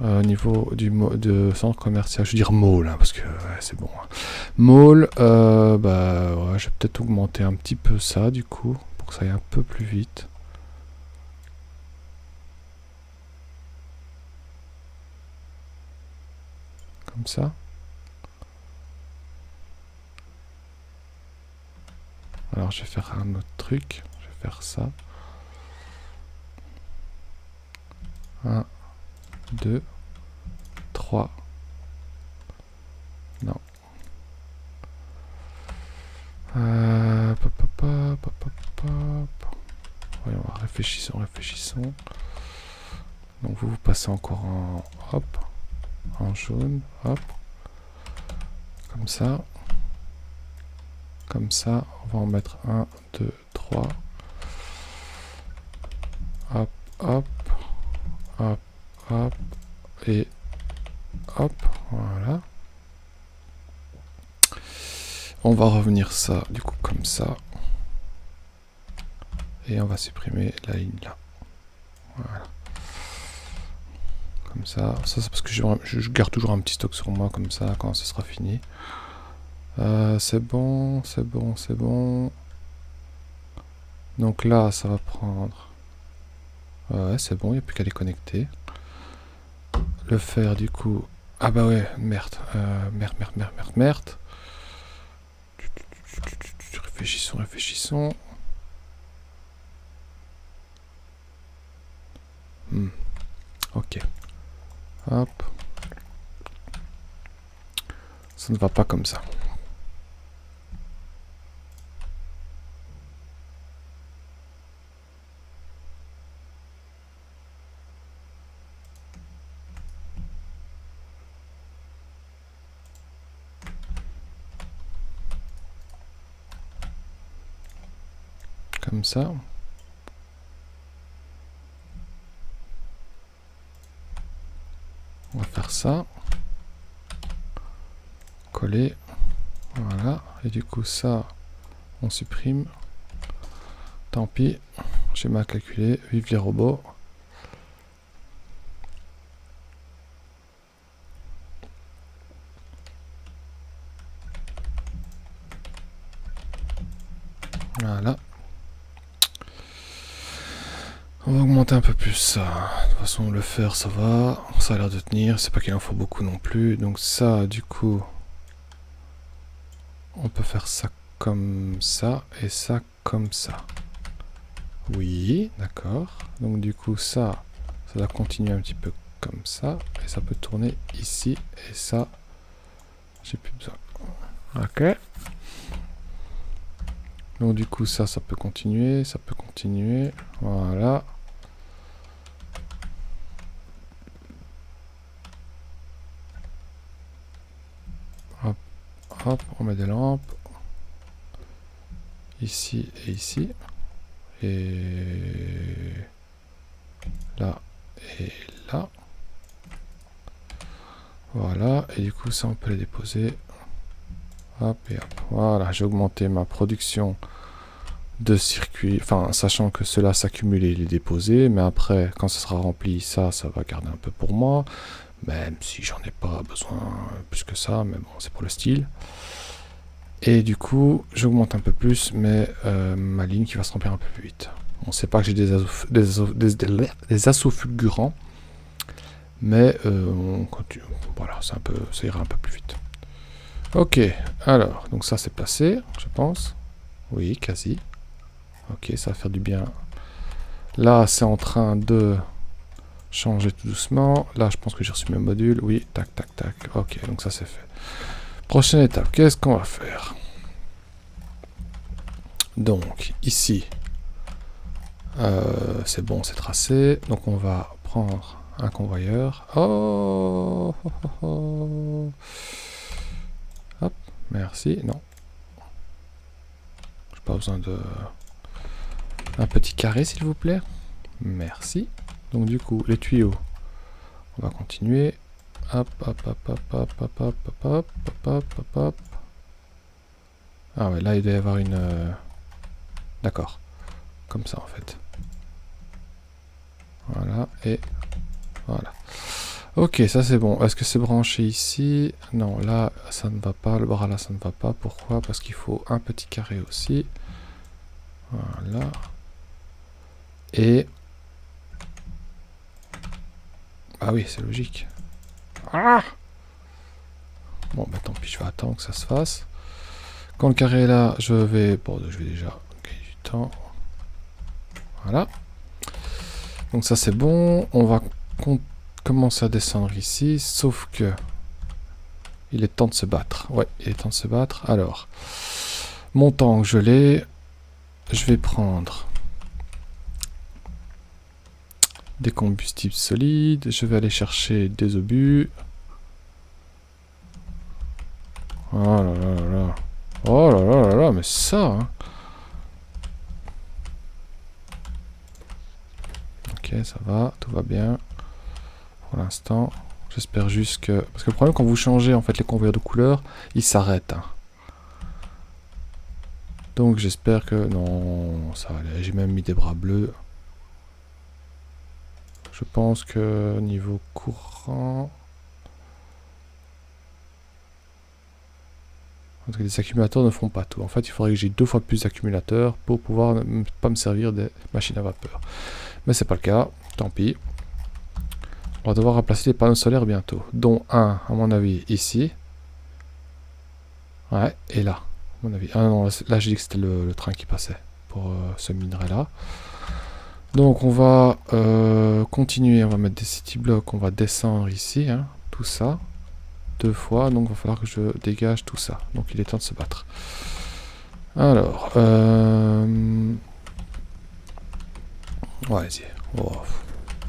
au niveau de centre commercial. Je veux dire mall, hein, parce que ouais, c'est bon. Hein. Mall, bah ouais, je vais peut-être augmenter un petit peu ça du coup, pour que ça aille un peu plus vite. Comme ça. Alors je vais faire un autre truc. Je vais faire ça. 1, 2, 3. Non. Pop, pop, pop, pop, pop, pop. Voyons, réfléchissons, réfléchissons. Donc vous passez encore en hop, en jaune, hop. Comme ça. Comme ça, on va en mettre 1, 2, 3. Hop, hop, hop, hop, et hop, voilà. On va revenir ça, du coup, comme ça. Et on va supprimer la ligne là. Voilà. Comme ça. Ça, c'est parce que je garde toujours un petit stock sur moi, comme ça, quand ce sera fini. C'est bon, c'est bon, c'est bon. Donc là, ça va prendre... Ouais, c'est bon, il n'y a plus qu'à les connecter. Le faire, du coup... Ah bah ouais, merde. Merde. Réfléchissons, réfléchissons. Ok. Hop. Ça ne va pas comme ça. Comme ça. On va faire ça. Coller. Voilà. Et du coup, ça, on supprime. Tant pis. Schéma calculé. Vive les robots. Voilà. On va augmenter un peu plus ça. De toute façon, le fer, ça va. Ça a l'air de tenir. C'est pas qu'il en faut beaucoup non plus. Donc ça, du coup, on peut faire ça comme ça et ça comme ça. Oui, d'accord. Donc du coup, ça va continuer un petit peu comme ça. Et ça peut tourner ici. Et ça, j'ai plus besoin. Ok. Donc du coup, ça peut continuer. Ça peut continuer. Voilà. Hop, hop, on met des lampes. Ici et ici. Et là et là. Voilà, et du coup ça on peut les déposer. Hop et hop. Voilà, j'ai augmenté ma production de circuits, enfin sachant que cela s'accumule et les déposer, mais après quand ça sera rempli, ça va garder un peu pour moi, même si j'en ai pas besoin plus que ça, mais bon c'est pour le style. Et du coup j'augmente un peu plus, mais ma ligne qui va se remplir un peu plus vite. On sait pas que j'ai des assauts fulgurants, mais on continue. Voilà, ça ira un peu plus vite. Ok, alors, donc ça c'est placé, je pense. Oui, quasi. Ok, ça va faire du bien. Là, c'est en train de changer tout doucement. Là, je pense que j'ai reçu mes modules. Oui, tac, tac, tac. Ok, donc ça c'est fait. Prochaine étape, qu'est-ce qu'on va faire? Donc, ici, c'est bon, c'est tracé. Donc, on va prendre un convoyeur. Oh, oh, oh, oh. Hop, merci. Non. J'ai pas besoin de... Un petit carré, s'il vous plaît. Merci. Donc, du coup, les tuyaux. On va continuer. Hop, hop, hop, hop, hop, hop, hop, hop, hop, hop, hop, hop. Ah ouais, là, il doit y avoir une... D'accord. Comme ça, en fait. Voilà, et... Voilà. Ok, ça c'est bon. Est-ce que c'est branché ici? Non, là, ça ne va pas. Le bras là, ça ne va pas. Pourquoi? Parce qu'il faut un petit carré aussi. Voilà. Et... Ah oui, c'est logique. Ah! Bon, bah tant pis, je vais attendre que ça se fasse. Quand le carré est là, je vais déjà gagner du temps. Voilà. Donc ça c'est bon. On va commencer à descendre ici. Sauf que... Il est temps de se battre. Ouais, il est temps de se battre. Alors, mon tank, je l'ai. Je vais prendre des combustibles solides. Je vais aller chercher des obus. Oh là là là là. Oh là là là là, mais ça, hein. Ok, ça va, tout va bien. Pour l'instant, j'espère juste que... Parce que le problème, quand vous changez en fait les convoyeurs de couleur, ils s'arrêtent. Hein. Donc j'espère que... Non, ça va aller. J'ai même mis des bras bleus. Je pense que niveau courant... Parce que les accumulateurs ne font pas tout. En fait, il faudrait que j'ai 2 fois plus d'accumulateurs pour pouvoir ne pas me servir des machines à vapeur. Mais c'est pas le cas, tant pis. On va devoir remplacer les panneaux solaires bientôt. Dont un, à mon avis, ici. Ouais, et là, à mon avis. Ah non, là j'ai dit que c'était le train qui passait pour ce minerai-là. Donc on va continuer, on va mettre des city blocks, on va descendre ici, hein, tout ça. 2 fois, donc il va falloir que je dégage tout ça. Donc il est temps de se battre. Alors, vas-y. Oh.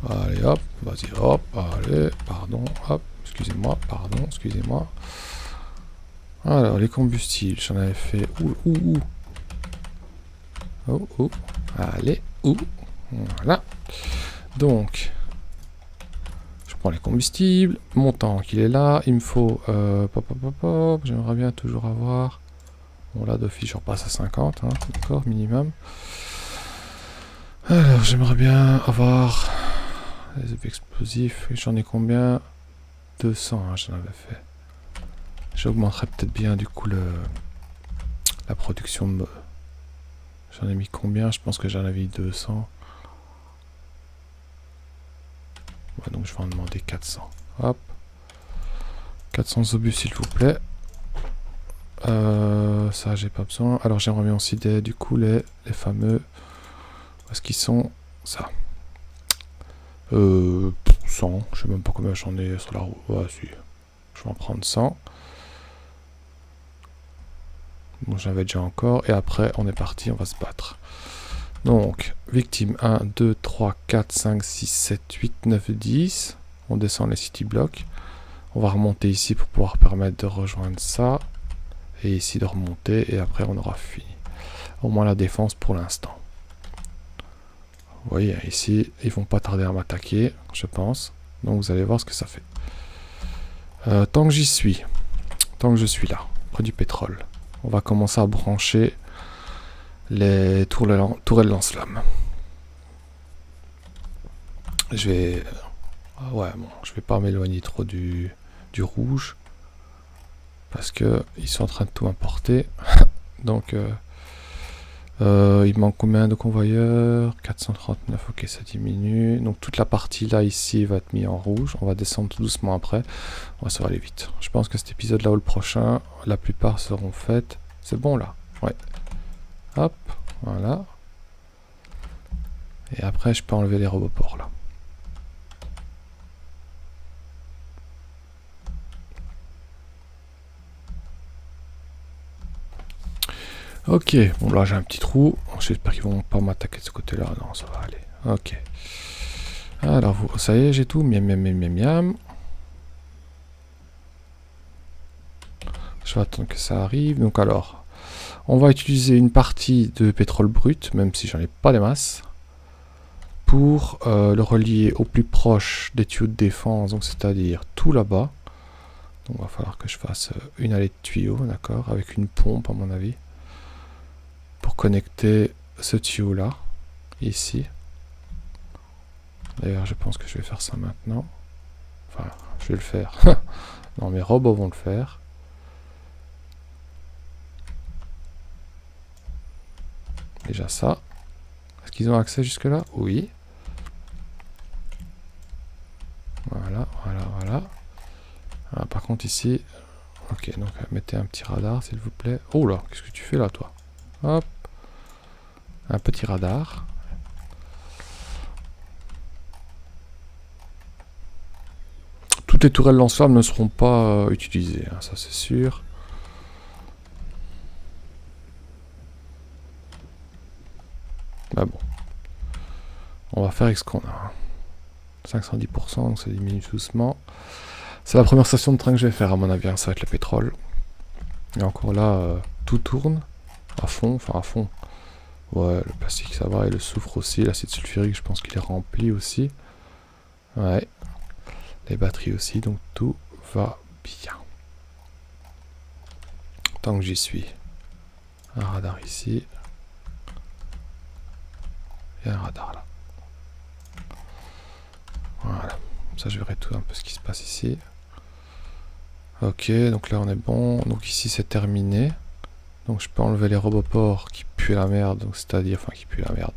Allez hop, vas-y hop, allez, pardon, hop, excusez-moi, pardon, excusez-moi. Alors, les combustibles, j'en avais fait où. Oh, allez, où. Voilà. Donc, je prends les combustibles, mon tank il est là, il me faut, j'aimerais bien toujours avoir, bon là d'office je repasse à 50, hein, d'accord, minimum. Alors, j'aimerais bien avoir les objets explosifs, j'en ai combien? 200, hein, j'en avais fait. J'augmenterai peut-être bien du coup la production de... J'en ai mis combien? Je pense que j'en avais mis 200. Ouais, donc je vais en demander 400. Hop. 400 obus s'il vous plaît. Ça j'ai pas besoin. Alors j'aimerais bien aussi du coup les fameux... Où est-ce qu'ils sont? Ça. 100. Je sais même pas combien j'en ai sur la roue. Ouais, si. Je vais en prendre 100. Bon, j'en avais déjà encore. Et après, on est parti, on va se battre. Donc, victime 1, 2, 3, 4, 5, 6, 7, 8, 9, 10. On descend les city blocks. On va remonter ici pour pouvoir permettre de rejoindre ça. Et ici de remonter. Et après, on aura fini. Au moins la défense pour l'instant. Vous voyez, ici, ils vont pas tarder à m'attaquer, je pense. Donc, vous allez voir ce que ça fait. Tant que j'y suis, tant que je suis là, près du pétrole, on va commencer à brancher les tourelles lance-flammes. Je vais... Ouais, bon, je vais pas m'éloigner trop du rouge. Parce que ils sont en train de tout importer. Donc, il manque combien de convoyeurs? 439, ok, ça diminue. Donc toute la partie là, ici, va être mise en rouge. On va descendre tout doucement après. Ça va aller vite. Je pense que cet épisode-là ou le prochain, la plupart seront faites. C'est bon là? Ouais. Hop, voilà. Et après, je peux enlever les roboports là. Ok, bon là j'ai un petit trou. J'espère qu'ils vont pas m'attaquer de ce côté-là. Non, ça va aller. Ok. Alors, ça y est, j'ai tout. Miam, miam, miam, miam, miam. Je vais attendre que ça arrive. Donc alors, on va utiliser une partie de pétrole brut, même si j'en ai pas des masses, pour le relier au plus proche des tuyaux de défense, donc c'est-à-dire tout là-bas. Donc il va falloir que je fasse une allée de tuyaux, d'accord, avec une pompe à mon avis, pour connecter ce tuyau-là, ici. D'ailleurs, je pense que je vais faire ça maintenant. Enfin, je vais le faire. Non, mes robots vont le faire. Déjà ça. Est-ce qu'ils ont accès jusque là? Oui. Voilà, voilà, voilà. Ah, par contre ici... Ok, donc mettez un petit radar s'il vous plaît. Oh là, qu'est-ce que tu fais là toi? Hop. Un petit radar. Toutes les tourelles lance-flammes ne seront pas utilisées, hein, ça c'est sûr. Bah bon. On va faire avec ce qu'on a. 510%, donc ça diminue doucement. C'est la première station de train que je vais faire à mon avis, hein, ça va être le pétrole. Et encore là, tout tourne à fond, enfin à fond. Ouais, le plastique ça va, et le soufre aussi, l'acide sulfurique je pense qu'il est rempli aussi. Ouais. Les batteries aussi, donc tout va bien. Tant que j'y suis. Un radar ici. Et un radar là. Voilà. Ça je verrai tout un peu ce qui se passe ici. Ok, donc là on est bon. Donc ici c'est terminé. Donc je peux enlever les roboports qui puent la merde. Donc c'est-à-dire, enfin qui puent la merde.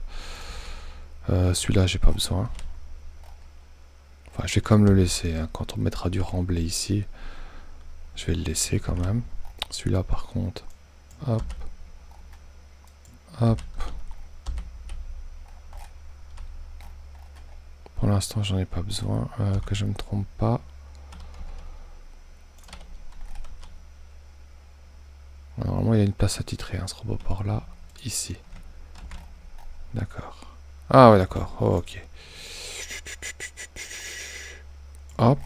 Celui-là j'ai pas besoin. Enfin je vais quand même le laisser. Hein. Quand on mettra du remblai ici, je vais le laisser quand même. Celui-là par contre. Hop. Hop. Pour l'instant j'en ai pas besoin. Que je me trompe pas. Normalement, il y a une place attitrée, hein, ce roboport là, ici. D'accord. Ah ouais, d'accord. Oh, ok. Hop.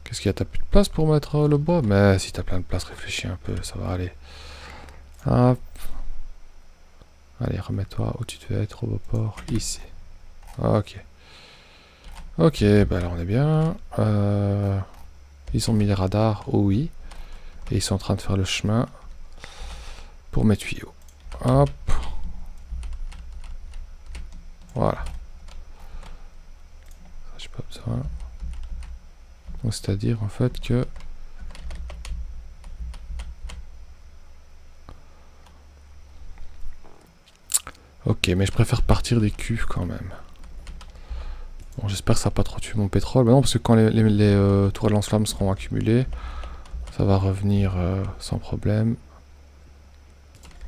Qu'est-ce qu'il y a? T'as plus de place pour mettre le bois? Mais si t'as plein de place, réfléchis un peu, ça va aller. Hop. Allez, remets-toi où tu devais être, roboport, ici. Ok. Ok, bah là on est bien. Ils ont mis les radars, oh oui. Et ils sont en train de faire le chemin pour mes tuyaux. Hop. Voilà. J'ai pas besoin. Donc c'est-à-dire en fait que... Ok, mais je préfère partir des cuves quand même. Bon, j'espère que ça va pas trop tuer mon pétrole. Bah non, parce que quand les tourelles lance-flammes seront accumulées, ça va revenir sans problème.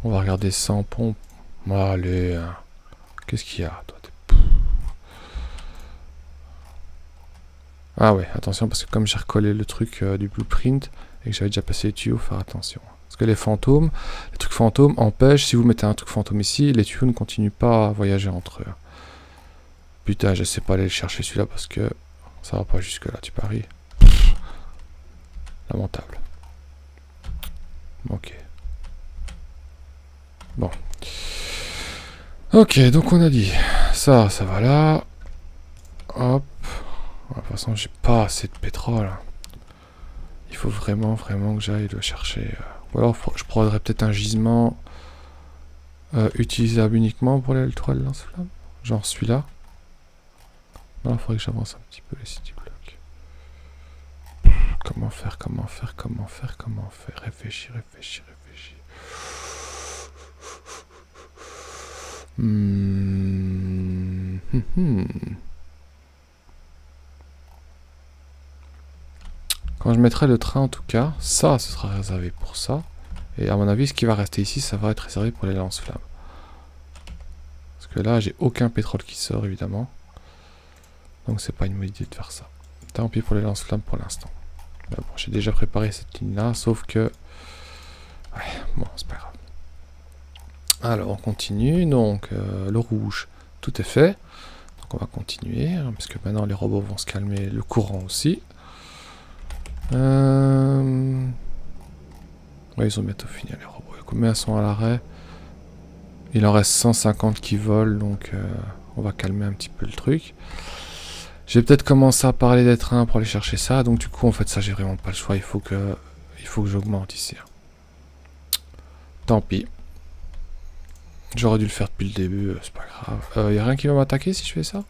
On va regarder sans pompe. Allez, hein. Qu'est-ce qu'il y a toi? Ah ouais, attention, parce que comme j'ai recollé le truc du blueprint, et que j'avais déjà passé les tuyaux, faut faire attention. Parce que les fantômes, les trucs fantômes empêchent, si vous mettez un truc fantôme ici, les tuyaux ne continuent pas à voyager entre eux. Putain, je sais pas aller chercher celui-là parce que ça va pas jusque là, tu paries. Lamentable. Ok. Bon. Ok, donc on a dit ça, ça va là. Hop. De toute façon, j'ai pas assez de pétrole. Il faut vraiment que j'aille le chercher. Ou alors, je prendrais peut-être un gisement utilisable uniquement pour les toiles lance-flammes. Genre celui-là. Non, il faudrait que j'avance un petit peu les city blocks. Comment faire? Réfléchis. Quand je mettrai le train en tout cas, ça, ce sera réservé pour ça. Et à mon avis, ce qui va rester ici, ça va être réservé pour les lance-flammes. Parce que là, j'ai aucun pétrole qui sort, évidemment. Donc c'est pas une bonne idée de faire ça. Tant pis pour les lance-flammes pour l'instant. Bon, j'ai déjà préparé cette ligne-là, sauf que... Ouais, bon, c'est pas grave. Alors, on continue. Donc, le rouge, tout est fait. Donc, on va continuer, hein, parce que maintenant, les robots vont se calmer, le courant aussi. Ouais, ils ont bientôt fini, les robots. Combien sont à l'arrêt? Il en reste 150 qui volent, donc on va calmer un petit peu le truc. J'ai peut-être commencé à parler des trains pour aller chercher ça, donc du coup, en fait, ça, j'ai vraiment pas le choix. Il faut que j'augmente ici. Tant pis. J'aurais dû le faire depuis le début, c'est pas grave. Y a rien qui va m'attaquer si je fais ça?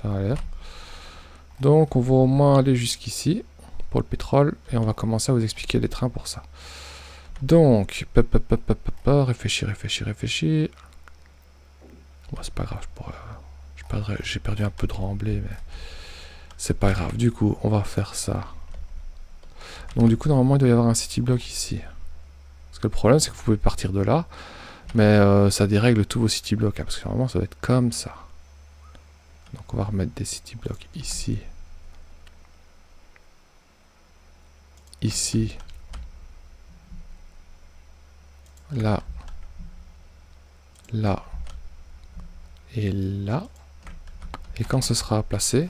Ça a l'air. Donc on va au moins aller jusqu'ici pour le pétrole et on va commencer à vous expliquer les trains pour ça. Donc, réfléchis. Bon, c'est pas grave, j'ai perdu un peu de remblai, mais c'est pas grave. Du coup, on va faire ça. Donc du coup, normalement, il doit y avoir un city block ici. Parce que le problème, c'est que vous pouvez partir de là, mais ça dérègle tous vos city blocks, hein, parce que normalement, ça va être comme ça. Donc on va remettre des city blocks ici. Ici. Là. Là. Et là. Et quand ce sera placé,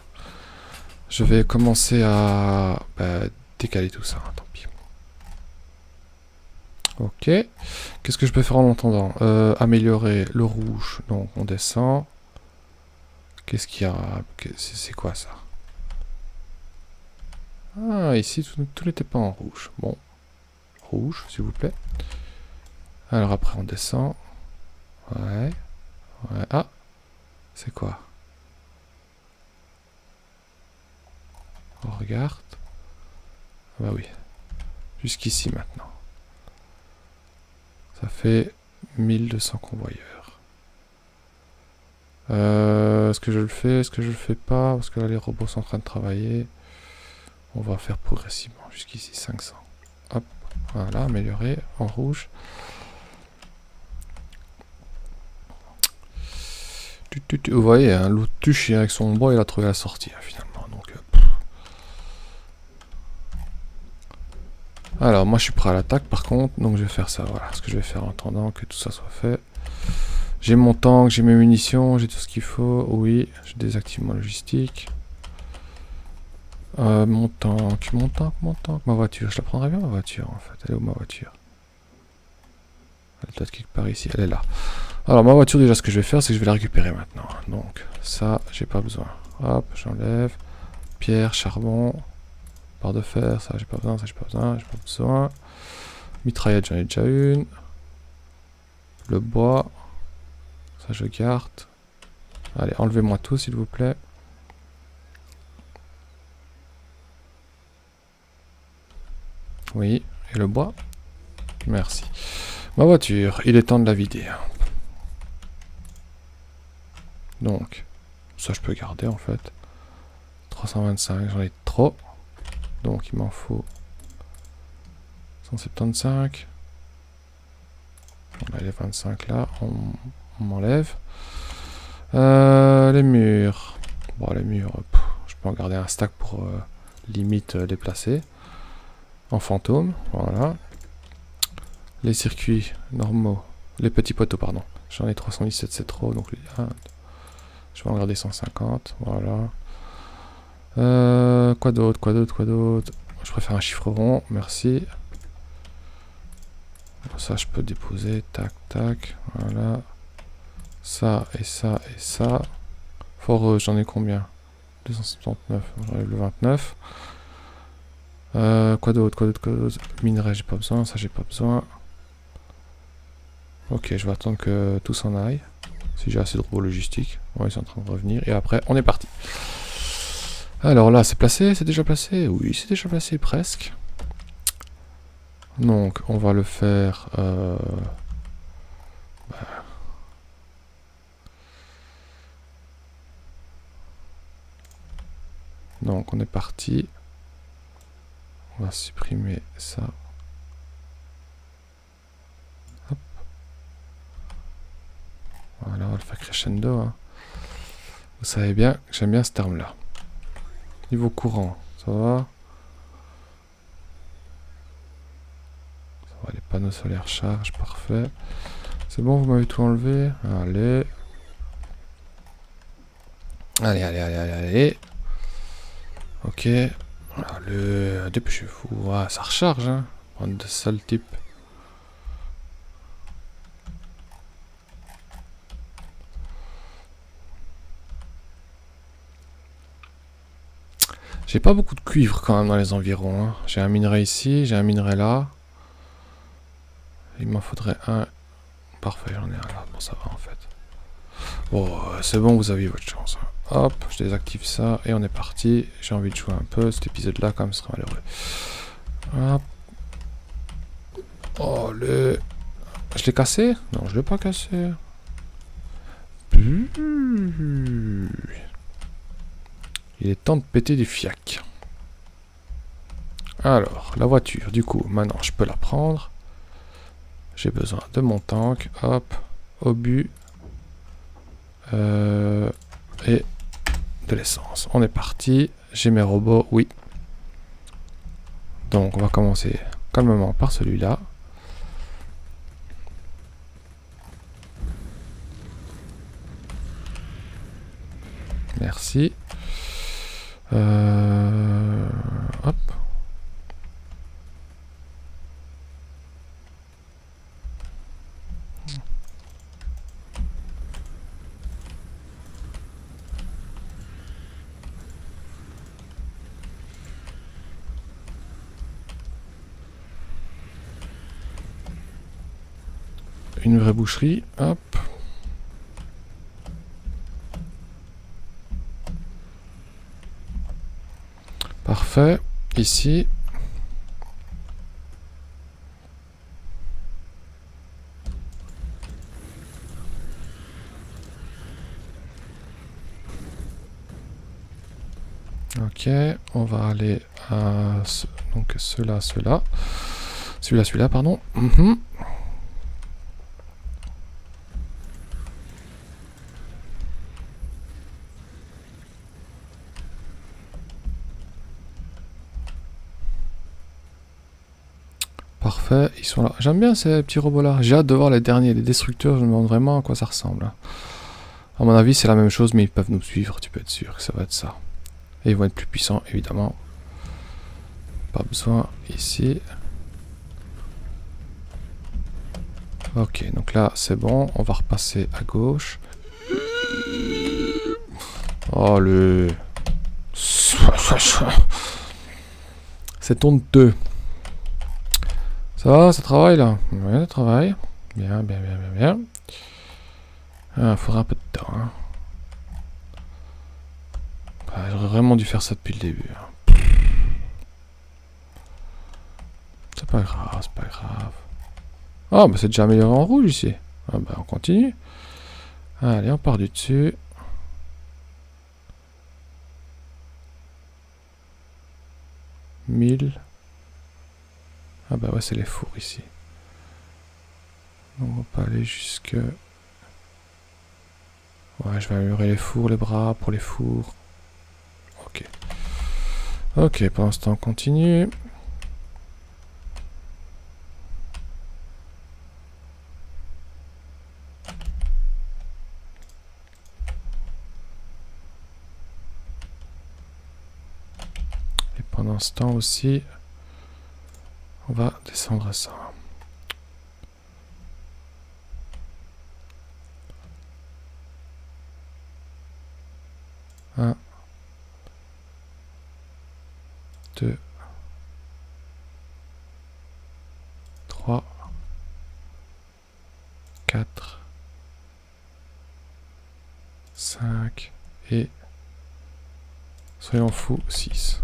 je vais commencer à décaler tout ça. Tant pis. Ok. Qu'est-ce que je peux faire en attendant? Améliorer le rouge. Donc on descend. Qu'est-ce qu'il y a? C'est quoi ça? Ah, ici tout n'était pas en rouge. Bon. Rouge, s'il vous plaît. Alors après on descend. Ouais. Ouais. Ah. C'est quoi? On regarde. Ah bah oui. Jusqu'ici maintenant. Ça fait 1200 convoyeurs. Est-ce que je le fais? Est-ce que je le fais pas? Parce que là les robots sont en train de travailler. On va faire progressivement. Jusqu'ici 500. Hop. Voilà, améliorer en rouge. Vous voyez, hein, l'autruche avec son bois, il a trouvé la sortie hein, finalement. Donc, alors, moi je suis prêt à l'attaque par contre, donc je vais faire ça. Voilà ce que je vais faire en attendant que tout ça soit fait. J'ai mon tank, j'ai mes munitions, j'ai tout ce qu'il faut. Oui, je désactive ma logistique. Mon tank. Ma voiture, je la prendrais bien ma voiture en fait. Elle est où ma voiture? Elle doit être quelque part ici, elle est là. Alors ma voiture déjà ce que je vais faire c'est que je vais la récupérer maintenant. Donc ça j'ai pas besoin. Hop, j'enlève. Pierre, charbon, barre de fer, ça j'ai pas besoin, ça j'ai pas besoin, j'ai pas besoin. Mitraillette j'en ai déjà une. Le bois, ça je garde. Allez, enlevez-moi tout s'il vous plaît. Oui, et le bois. Merci. Ma voiture, il est temps de la vider. Donc, ça je peux garder en fait. 325, j'en ai trop. Donc il m'en faut 175. On a les 25 là, on m'enlève. Les murs. Bon, les murs, je peux en garder un stack pour limite les placer. En fantôme, voilà. Les circuits normaux. Les petits poteaux, pardon. J'en ai 317, c'est trop. Donc je vais en garder 150. Voilà. Quoi d'autre? Je préfère un chiffre rond, merci. Ça, je peux déposer. Tac, tac. Voilà. Ça, et ça, et ça. Foreuse, j'en ai combien? 279. J'enlève le 29. Quoi d'autre? Minerai, j'ai pas besoin. Ça, j'ai pas besoin. Ok, je vais attendre que tout s'en aille. Si j'ai assez de robots logistiques. Ouais, ils sont en train de revenir. Et après, on est parti. Alors là, c'est placé? C'est déjà placé? Oui, c'est déjà placé, presque. Donc, on va le faire... Donc, on est parti. On va supprimer ça. Hop. Voilà, on va le faire crescendo. Hein. Vous savez bien que j'aime bien ce terme-là. Niveau courant, ça va? Ça va, les panneaux solaires chargent, parfait. C'est bon, vous m'avez tout enlevé? Allez. Allez. Ok. Alors, dépêchez-vous. Ah, ça recharge, hein. Bande de sales types. J'ai pas beaucoup de cuivre quand même dans les environs. Hein. J'ai un minerai ici, j'ai un minerai là. Il m'en faudrait un. Parfait, j'en ai un là. Bon, ça va en fait. Bon, c'est bon, vous aviez votre chance. Hein. Hop, je désactive ça et on est parti. J'ai envie de jouer un peu. Cet épisode-là, quand même, sera malheureux. Hop. Oh, le... Je l'ai cassé? Non, je l'ai pas cassé. Il est temps de péter du fiac. Alors, la voiture, du coup, maintenant, je peux la prendre. J'ai besoin de mon tank. Hop, obus. Et de l'essence. On est parti. J'ai mes robots, oui. Donc, on va commencer calmement par celui-là. Merci. Hop. Une vraie boucherie. Hop. Parfait. Ici. Ok, on va aller à donc celui-là, pardon. Parfait, ils sont là. J'aime bien ces petits robots-là. J'ai hâte de voir les derniers, les destructeurs. Je me demande vraiment à quoi ça ressemble. À mon avis, c'est la même chose, mais ils peuvent nous suivre. Tu peux être sûr que ça va être ça. Et ils vont être plus puissants, évidemment. Pas besoin ici. Ok, donc là, c'est bon. On va repasser à gauche. Oh, le... C'est honteux. Ça va, ça travaille là? Ouais, ça travaille. Bien, bien, bien, bien, bien. Ah, faudra un peu de temps. Hein. Ah, j'aurais vraiment dû faire ça depuis le début. Hein. C'est pas grave, c'est pas grave. Ah, bah c'est déjà amélioré en rouge ici. Ah, bah on continue. Allez, on part du dessus. Mille. Ah bah ouais, c'est les fours ici. On va pas aller jusque... Ouais, je vais améliorer les fours, les bras pour les fours. Ok. Ok, pour l'instant, on continue. Et pendant ce temps aussi, on va descendre ça. 1, 2, 3, 4, 5 et, soyons fous, 6.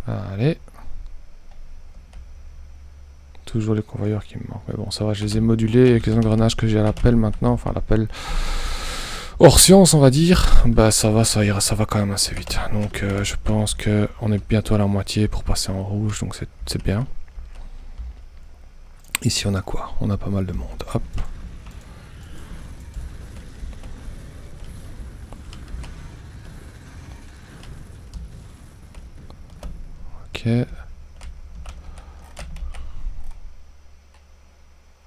Allez. Toujours les convoyeurs qui me manquent. Mais bon, ça va, je les ai modulés avec les engrenages que j'ai à la pelle maintenant. Enfin, la pelle hors science, on va dire. Bah, ça va, ça ira, ça va quand même assez vite. Donc, je pense qu'on est bientôt à la moitié pour passer en rouge. Donc, c'est bien. Ici, on a quoi? On a pas mal de monde. Hop. Ok.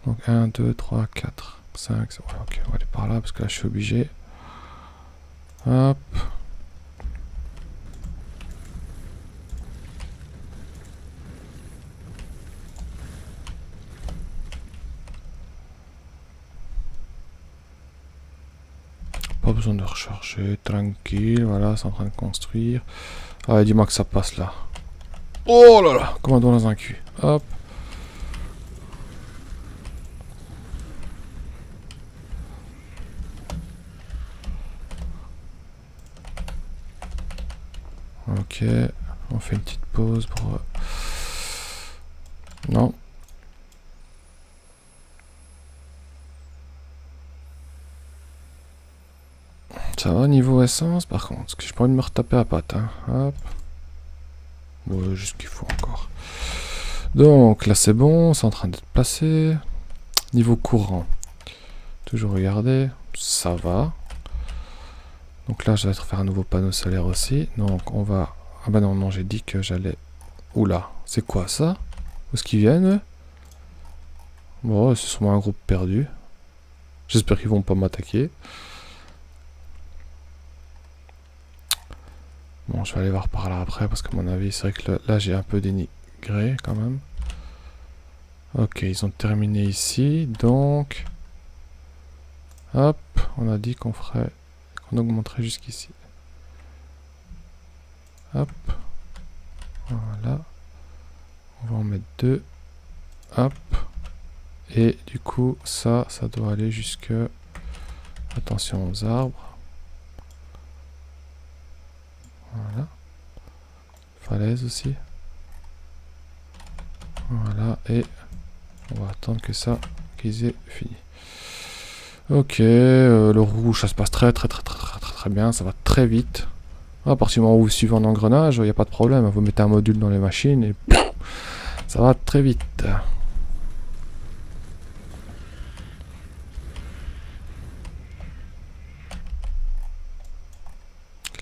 Donc 1, 2, 3, 4, 5, ouais, ok, on va aller par là parce que là je suis obligé. Hop. Pas besoin de recharger, tranquille, voilà, c'est en train de construire. Allez, dis-moi que ça passe là. Oh là là, comme un doigt dans un cul. Hop. Ok, on fait une petite pause pour... Non. Ça va niveau essence par contre, parce que j'ai pas envie de me retaper à patte. Hein. Hop. Ouais, juste ce qu'il faut encore. Donc là c'est bon, c'est en train d'être placé. Niveau courant. Toujours regarder, ça va. Donc là je vais faire un nouveau panneau solaire aussi. Donc on va... Ah bah non, j'ai dit que j'allais... Oula, c'est quoi ça? Où est-ce qu'ils viennent? Bon, c'est sûrement un groupe perdu. J'espère qu'ils vont pas m'attaquer. Bon, je vais aller voir par là après, parce qu'à mon avis, c'est vrai que là j'ai un peu dénigré quand même. Ok, ils ont terminé ici, donc... Hop, on a dit qu'on ferait... qu'on augmenterait jusqu'ici. Hop. Voilà. On va en mettre 2. Hop. Et du coup, ça doit aller jusque... Attention aux arbres. Voilà. Falaise aussi. Voilà, et on va attendre que ça, qu'ils aient fini. Ok, le rouge, ça se passe très bien, ça va très vite. À partir du moment où vous suivez en engrenage, il n'y a pas de problème, vous mettez un module dans les machines et ça va très vite.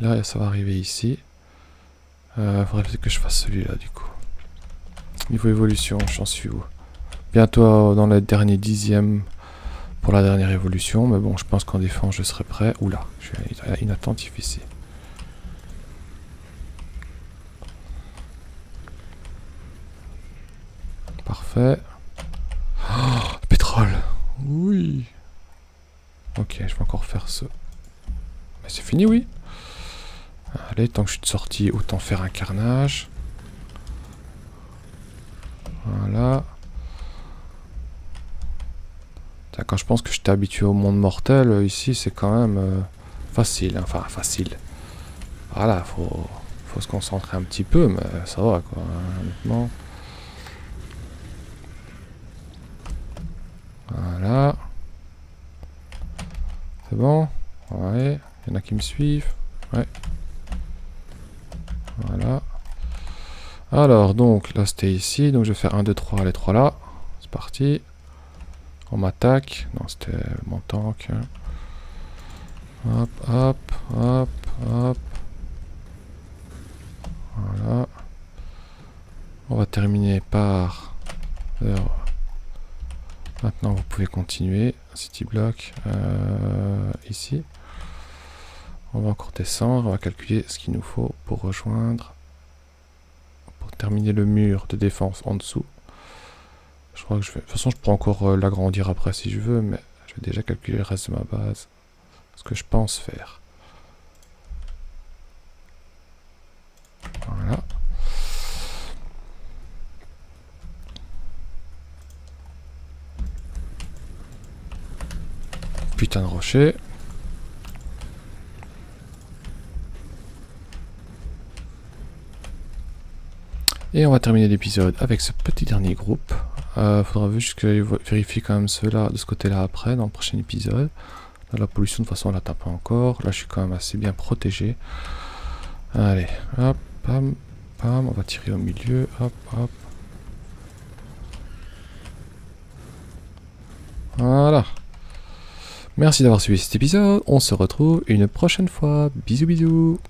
Là, ça va arriver ici. Faudrait peut-être que je fasse celui-là du coup. Niveau évolution, j'en suis où? Bientôt dans le dernier dixième pour la dernière évolution, mais bon, je pense qu'en défense, je serai prêt. Oula, je suis inattentif ici. Parfait. Oh, pétrole. Oui. Ok, je vais encore faire ce. Mais c'est fini, oui. Allez, tant que je suis sorti, autant faire un carnage. Voilà. Quand je pense que j'étais habitué au monde mortel, ici c'est quand même facile. Hein. Enfin, facile. Voilà, faut se concentrer un petit peu, mais ça va quoi, honnêtement. Voilà. C'est bon? Ouais. Il y en a qui me suivent. Ouais. Voilà. Alors, donc, là c'était ici. Donc je vais faire 1, 2, 3, les 3 là. C'est parti. On m'attaque. Non, c'était mon tank. Hop, hop, hop, hop. Voilà. On va terminer par... Alors, maintenant, vous pouvez continuer. City block. Ici. On va encore descendre. On va calculer ce qu'il nous faut pour rejoindre. Pour terminer le mur de défense en dessous. Je crois que je vais... De toute façon, je pourrais encore l'agrandir après si je veux, mais je vais déjà calculer le reste de ma base. Ce que je pense faire. Voilà. Putain de rocher. Et on va terminer l'épisode avec ce petit dernier groupe. Faudra juste que je vérifie quand même ceux-là de ce côté-là après, dans le prochain épisode. Là, la pollution, de toute façon, on l'atteint pas encore. Là, je suis quand même assez bien protégé. Allez, hop, pam, pam. On va tirer au milieu. Hop, hop. Voilà. Merci d'avoir suivi cet épisode. On se retrouve une prochaine fois. Bisous, bisous.